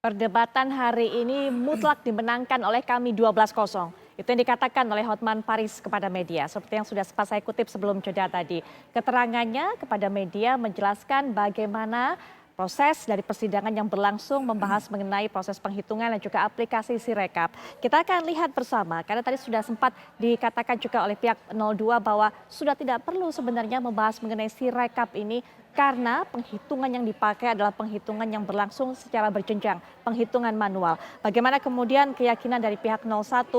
Perdebatan hari ini mutlak dimenangkan oleh kami 12-0. Itu yang dikatakan oleh Hotman Paris kepada media. Seperti yang sudah sempat saya kutip sebelum jeda tadi. Keterangannya kepada media menjelaskan bagaimana proses dari persidangan yang berlangsung membahas mengenai proses penghitungan dan juga aplikasi Sirekap. Kita akan lihat bersama karena tadi sudah sempat dikatakan juga oleh pihak 02 bahwa sudah tidak perlu sebenarnya membahas mengenai Sirekap ini karena penghitungan yang dipakai adalah penghitungan yang berlangsung secara berjenjang, penghitungan manual. Bagaimana kemudian keyakinan dari pihak 01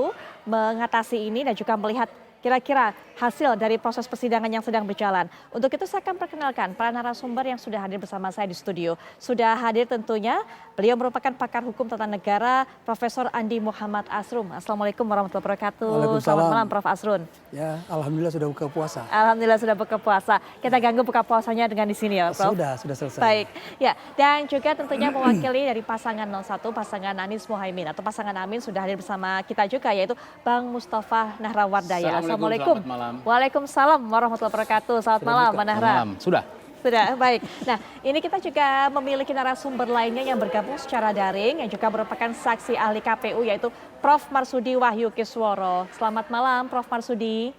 mengatasi ini dan juga melihat kira-kira hasil dari proses persidangan yang sedang berjalan. Untuk itu saya akan perkenalkan para narasumber yang sudah hadir bersama saya di studio. Sudah hadir tentunya, beliau merupakan pakar hukum tata negara, Profesor Andi Muhammad Asrum. Assalamualaikum warahmatullahi wabarakatuh. Selamat malam Prof. Asrun. Ya, alhamdulillah sudah buka puasa. Alhamdulillah sudah buka puasa. Kita ganggu buka puasanya dengan di sini ya Prof. Sudah selesai. Baik, ya. Dan juga tentunya mewakili dari pasangan 01, pasangan Anies Mohaimin atau pasangan Amin sudah hadir bersama kita juga yaitu Bang Mustafa Nahrawardaya. Assalamualaikum. Waalaikumsalam warahmatullahi wabarakatuh. Selamat malam, Mbak Nahra. Sudah, baik. Nah, ini kita juga memiliki narasumber lainnya yang bergabung secara daring yang juga merupakan saksi ahli KPU yaitu Prof. Marsudi Wahyu Kisworo. Selamat malam, Prof. Marsudi.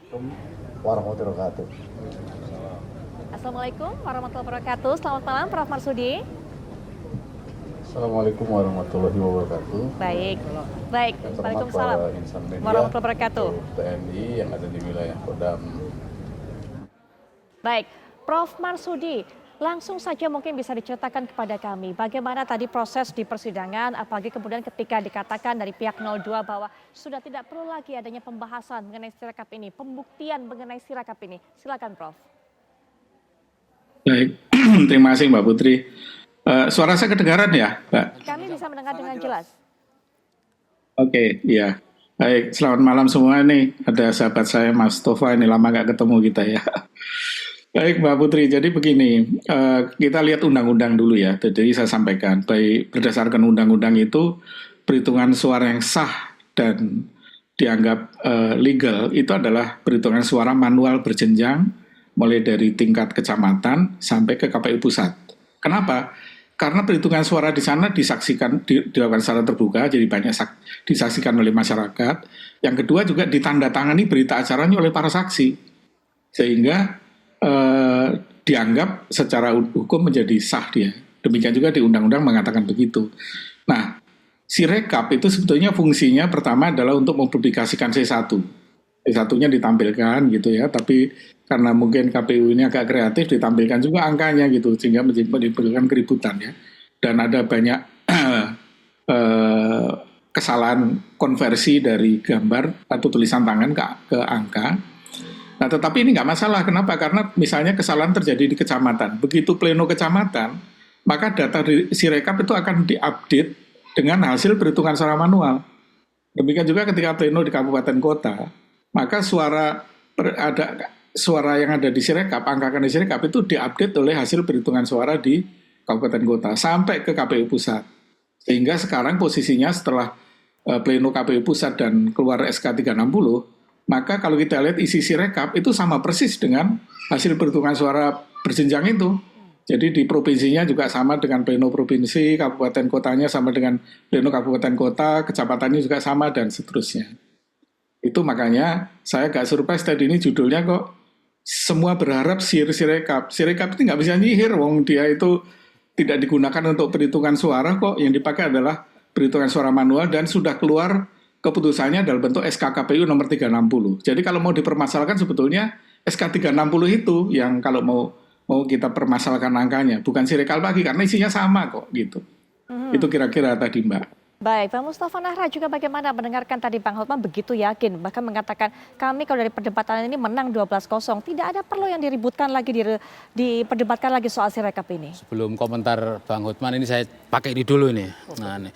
Warahmatullahi wabarakatuh. Assalamualaikum warahmatullahi wabarakatuh. Selamat malam, Prof. Marsudi. Assalamualaikum warahmatullahi wabarakatuh. Baik. Waalaikumsalam warahmatullahi wabarakatuh. TNI yang ada di wilayah Kodam. Baik, Prof. Marsudi, langsung saja mungkin bisa diceritakan kepada kami bagaimana tadi proses di persidangan, apalagi kemudian ketika dikatakan dari pihak 02 bahwa sudah tidak perlu lagi adanya pembahasan mengenai Sirekap ini, pembuktian mengenai Sirekap ini. Silakan, Prof. baik. Terima kasih Mbak Putri. Suara saya kedengaran ya, Mbak? Kami bisa mendengar dengan jelas. Oke, iya. Baik, selamat malam semua nih. Ada sahabat saya Mas Tova, ini lama gak ketemu kita ya. Baik Mbak Putri, jadi begini, kita lihat undang-undang dulu ya. Jadi saya sampaikan, baik berdasarkan undang-undang itu, perhitungan suara yang sah dan dianggap legal itu adalah perhitungan suara manual berjenjang, mulai dari tingkat kecamatan sampai ke KPU pusat. Kenapa? Karena perhitungan suara di sana dilakukan secara terbuka, jadi banyak disaksikan oleh masyarakat. Yang kedua juga ditandatangani berita acaranya oleh para saksi, sehingga dianggap secara hukum menjadi sah dia. Demikian juga di undang-undang mengatakan begitu. Nah, Sirekap itu sebetulnya fungsinya pertama adalah untuk mempublikasikan C1. C1-nya ditampilkan gitu ya, tapi karena mungkin KPU ini agak kreatif ditampilkan juga angkanya gitu sehingga menimbulkan keributan ya. Dan ada banyak kesalahan konversi dari gambar atau tulisan tangan ke angka. Nah, tetapi ini nggak masalah. Kenapa? Karena misalnya kesalahan terjadi di kecamatan. Begitu pleno kecamatan, maka data di Sirekap itu akan diupdate dengan hasil perhitungan secara manual. Demikian juga ketika pleno di kabupaten kota, maka suara yang ada di Sirekap, angka di Sirekap itu diupdate oleh hasil perhitungan suara di kabupaten kota sampai ke KPU pusat. Sehingga sekarang posisinya setelah pleno KPU pusat dan keluar SK 360, maka kalau kita lihat isi Sirekap itu sama persis dengan hasil perhitungan suara berjenjang itu. Jadi di provinsinya juga sama dengan pleno provinsi, kabupaten kotanya sama dengan pleno kabupaten kota, kecamatannya juga sama dan seterusnya. Itu makanya saya agak surprise tadi ini judulnya kok semua berharap Sirekap. Sirekap itu nggak bisa nyihir, wong dia itu tidak digunakan untuk perhitungan suara kok. Yang dipakai adalah perhitungan suara manual dan sudah keluar keputusannya dalam bentuk SK KPU nomor 360. Jadi kalau mau dipermasalahkan sebetulnya SK 360 itu yang kalau mau kita permasalahkan angkanya, bukan Sirekap lagi karena isinya sama kok gitu. Itu kira-kira tadi Mbak. Baik, Bang Mustafa Nahra juga bagaimana mendengarkan tadi Bang Hotman begitu yakin, bahkan mengatakan kami kalau dari perdebatan ini menang 12-0, tidak ada perlu yang diributkan lagi, diperdebatkan lagi soal Sirekap ini. Sebelum komentar Bang Hotman ini saya pakai ini dulu nih. Nah, nih.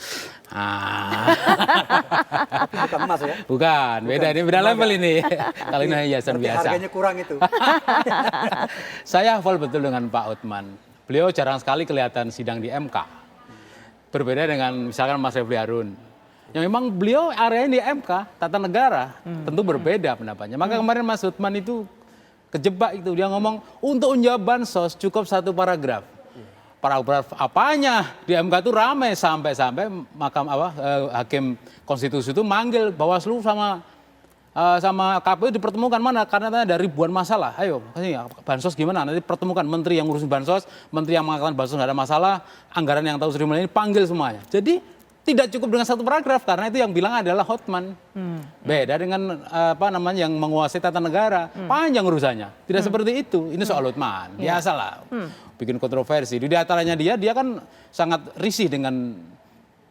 Bukan emas ya? Bukan, beda ini beda level ini. Kalau ini hiasan biasa. Harganya kurang itu. Saya hafal betul dengan Pak Hotman. Beliau jarang sekali kelihatan sidang di MK. Berbeda dengan misalkan Mas Refli Harun. Yang memang beliau areanya di MK, tata negara, tentu berbeda pendapatnya. Maka kemarin Mas Hotman itu kejebak itu. Dia ngomong, untuk menjawab bansos cukup satu paragraf. paragraf apanya di MK itu ramai sampai hakim konstitusi itu manggil Bawaslu sama KPU dipertemukan mana karena ada ribuan masalah. Ayo, bansos gimana? Nanti pertemukan menteri yang ngurusin bansos, menteri yang mengatakan bansos nggak ada masalah, anggaran yang tahu Sri Mulyani panggil semuanya. Jadi tidak cukup dengan satu paragraf karena itu yang bilang adalah Hotman. Beda dengan yang menguasai tata negara, panjang urusannya. Tidak seperti itu. Ini soal Hotman. Biasalah. Bikin kontroversi. Di antaranya dia kan sangat risih dengan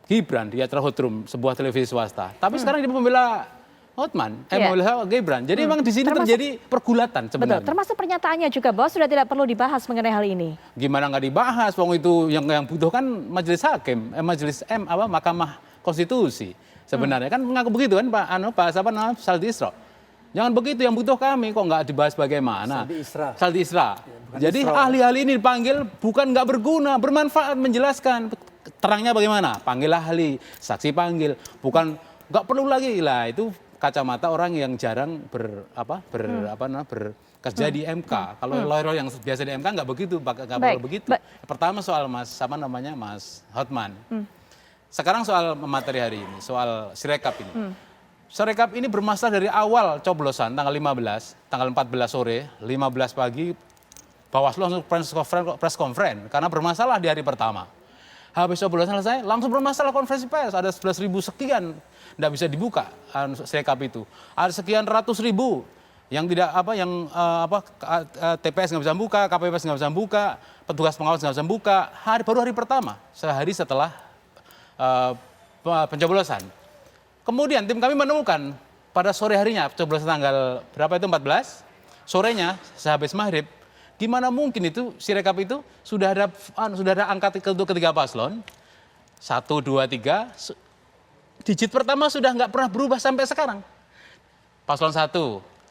Gibran di acara Hotroom, sebuah televisi swasta. Tapi sekarang dia membela Hotman, membela Gibran. Jadi memang di sini terjadi pergulatan sebenarnya. Betul, termasuk pernyataannya juga bahwa sudah tidak perlu dibahas mengenai hal ini. Gimana nggak dibahas? Wong itu yang butuh kan majelis hakim, Mahkamah Konstitusi. Sebenarnya kan mengaku begitu kan Pak Saldi Isra. Jangan begitu, yang butuh kami kok nggak dibahas bagaimana. Saldi Isra. Jadi ahli-ahli ini dipanggil bukan nggak berguna, bermanfaat menjelaskan terangnya bagaimana. Panggil ahli, saksi panggil, bukan nggak perlu lagi lah itu. Kacamata orang yang jarang bekerja di MK. Kalau lawyer yang biasa di MK nggak begitu, nggak perlu begitu. Pertama soal Mas Hotman. Sekarang soal materi hari ini, soal Sirekap ini. Sirekap ini bermasalah dari awal coblosan tanggal 15, tanggal 14 sore, 15 pagi, Bawaslu langsung press conference karena bermasalah di hari pertama. Habis coblosan selesai, langsung bermasalah konferensi pers. Ada 11.000 sekian, tidak bisa dibuka Sirekap itu. Ada sekian ratus ribu yang TPS nggak bisa buka, KPPS nggak bisa buka, petugas pengawas nggak bisa buka. Baru hari pertama, sehari setelah pencoblosan. Kemudian tim kami menemukan pada sore harinya, pencoblosan tanggal berapa itu 14, sorenya sehabis maghrib. Gimana mungkin itu Sirekap itu sudah ada angka untuk ketiga paslon 1, 2, 3, digit pertama sudah nggak pernah berubah sampai sekarang. Paslon 1,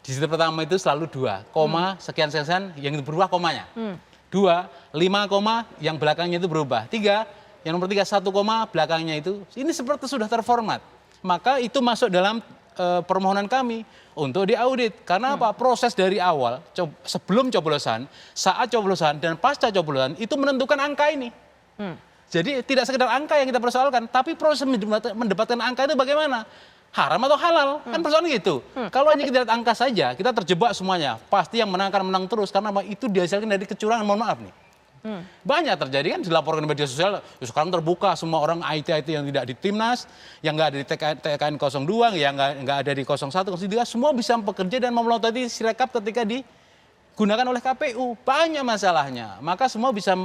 digit pertama itu selalu 2, koma sekian yang itu berubah komanya. 2, 5 koma yang belakangnya itu berubah. 3, yang nomor 3 1 koma belakangnya itu ini seperti sudah terformat. Maka itu masuk dalam permohonan kami untuk diaudit. Karena apa? Proses dari awal, sebelum coblosan, saat coblosan, dan pasca coblosan itu menentukan angka ini. Jadi tidak sekedar angka yang kita persoalkan, tapi proses mendapatkan angka itu bagaimana? Haram atau halal? Kan persoalan gitu. Kalau hanya kita lihat angka saja, kita terjebak semuanya. Pasti yang menang akan menang terus, karena itu dihasilkan dari kecurangan, mohon maaf nih. Banyak terjadi kan, dilaporkan di media sosial, sekarang terbuka semua orang IT yang tidak di Timnas, yang nggak ada di TKN 02, yang nggak ada di 01, 02, semua bisa bekerja dan memelototi Sirekap ketika digunakan oleh KPU. Banyak masalahnya, maka semua bisa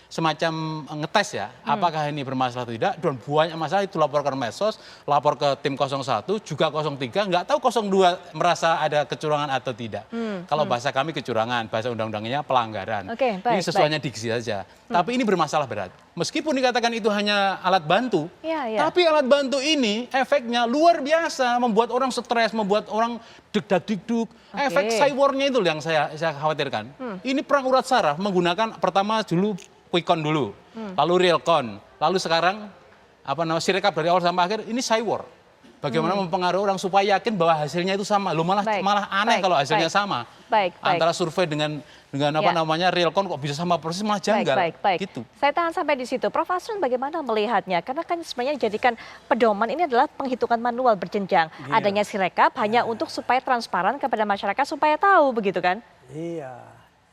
semacam ngetes ya, apakah ini bermasalah atau tidak, dan banyak masalah itu laporkan medsos, lapor ke tim 01, juga 03, nggak tahu 02 merasa ada kecurangan atau tidak. Kalau bahasa kami kecurangan, bahasa undang-undangnya pelanggaran. Ini sesuainya diksi saja. Tapi ini bermasalah berat. Meskipun dikatakan itu hanya alat bantu, tapi alat bantu ini efeknya luar biasa, membuat orang stres, membuat orang deg-deg-deg. Efek cybernya itu yang saya khawatirkan. Ini perang urat saraf menggunakan pertama dulu Quickcon dulu, lalu Realcon, lalu sekarang Sirekap dari awal sampai akhir ini cyber. Bagaimana mempengaruhi orang supaya yakin bahwa hasilnya itu sama. Malah aneh kalau hasilnya sama. Antara survei dengan Realcon kok bisa sama persis, malah janggal. Gitu. Saya tahan sampai di situ. Prof. Asrun bagaimana melihatnya? Karena kan sebenarnya dijadikan pedoman ini adalah penghitungan manual berjenjang. Adanya Sirekap hanya untuk supaya transparan kepada masyarakat supaya tahu begitu kan? Iya,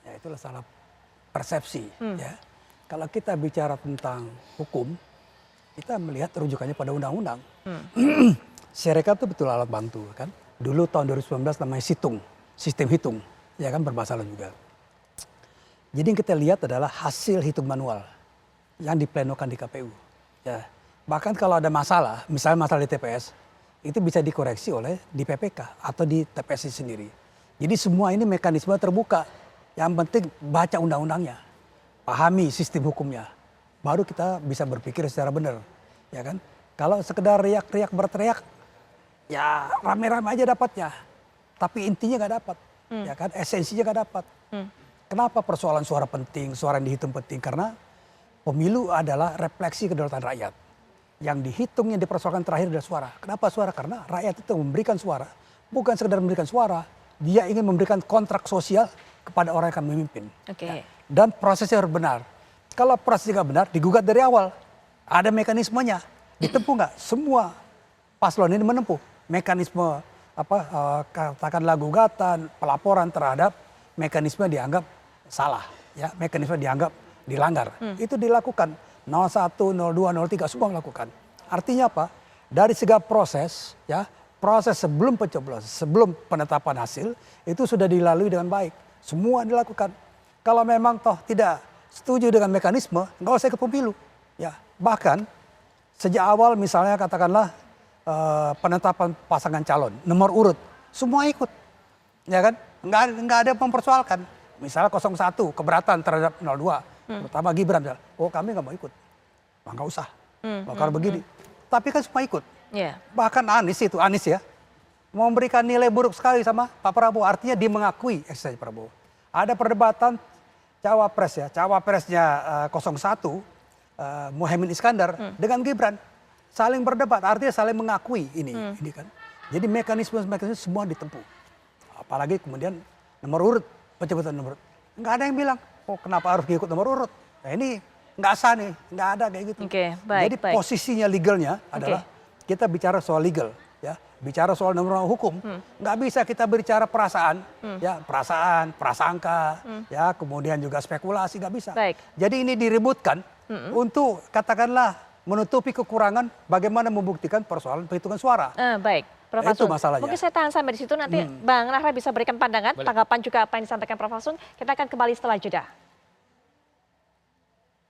ya itulah salah persepsi. Ya. Kalau kita bicara tentang hukum, kita melihat rujukannya pada undang-undang. Sirekap itu betul alat bantu kan. Dulu tahun 2019 namanya sistem hitung, ya kan bermasalah juga. Jadi yang kita lihat adalah hasil hitung manual yang diplenokan di KPU. Ya. Bahkan kalau ada masalah, misalnya masalah di TPS, itu bisa dikoreksi oleh di PPK atau di TPS sendiri. Jadi semua ini mekanisme terbuka. Yang penting baca undang-undangnya. Pahami sistem hukumnya, baru kita bisa berpikir secara benar, ya kan? Kalau sekedar riak-riak berteriak, ya rame-rame aja dapatnya, tapi intinya nggak dapat, ya kan? Esensinya nggak dapat. Kenapa persoalan suara penting, suara yang dihitung penting? Karena pemilu adalah refleksi kedaulatan rakyat. Yang dihitung, yang dipersoalkan terakhir adalah suara. Kenapa suara? Karena rakyat itu memberikan suara, bukan sekedar memberikan suara, dia ingin memberikan kontrak sosial kepada orang yang akan memimpin. Ya. Dan prosesnya harus benar. Kalau prosesnya nggak benar, digugat dari awal. Ada mekanismenya. Ditempuh nggak? Semua paslon ini menempuh mekanisme katakanlah gugatan, pelaporan terhadap mekanisme dianggap salah, ya, mekanisme dianggap dilanggar. Itu dilakukan 01, 02, 03 semua melakukan. Artinya apa? Dari segala proses, ya, proses sebelum pencoblosan, sebelum penetapan hasil itu sudah dilalui dengan baik. Semua dilakukan. Kalau memang toh tidak setuju dengan mekanisme, nggak usah ikut pemilu. Ya, bahkan sejak awal misalnya katakanlah penetapan pasangan calon, nomor urut, semua ikut, ya kan? Nggak ada yang mempersoalkan. Misalnya 01 keberatan terhadap 02, terutama Gibran, oh kami nggak mau ikut, nggak usah, kalau begini. Tapi kan semua ikut. Yeah. Bahkan Anies ya, memberikan nilai buruk sekali sama Pak Prabowo, artinya dia mengakui eksistensi Prabowo. Ada perdebatan cawapres ya, cawapresnya 01 Muhaimin Iskandar dengan Gibran saling berdebat, artinya saling mengakui ini kan. Jadi mekanisme semua ditempuh. Apalagi kemudian nomor urut, pencabutan nomor urut. Nggak ada yang bilang, oh kenapa harus diikut nomor urut? Nah ini nggak sah nih, nggak ada kayak gitu. Jadi posisinya legalnya adalah kita bicara soal legal, ya, bicara soal nomor hukum. Nggak bisa kita bicara perasaan, ya, prasangka, ya, kemudian juga spekulasi, nggak bisa. Jadi ini diributkan untuk katakanlah menutupi kekurangan bagaimana membuktikan persoalan perhitungan suara. Baik, Prof. Itu Asun. masalahnya. Mungkin saya tahan sampai di situ, nanti Bang Rahra bisa berikan pandangan, tanggapan juga apa yang disampaikan Prof. Asun. Kita akan kembali setelah jeda.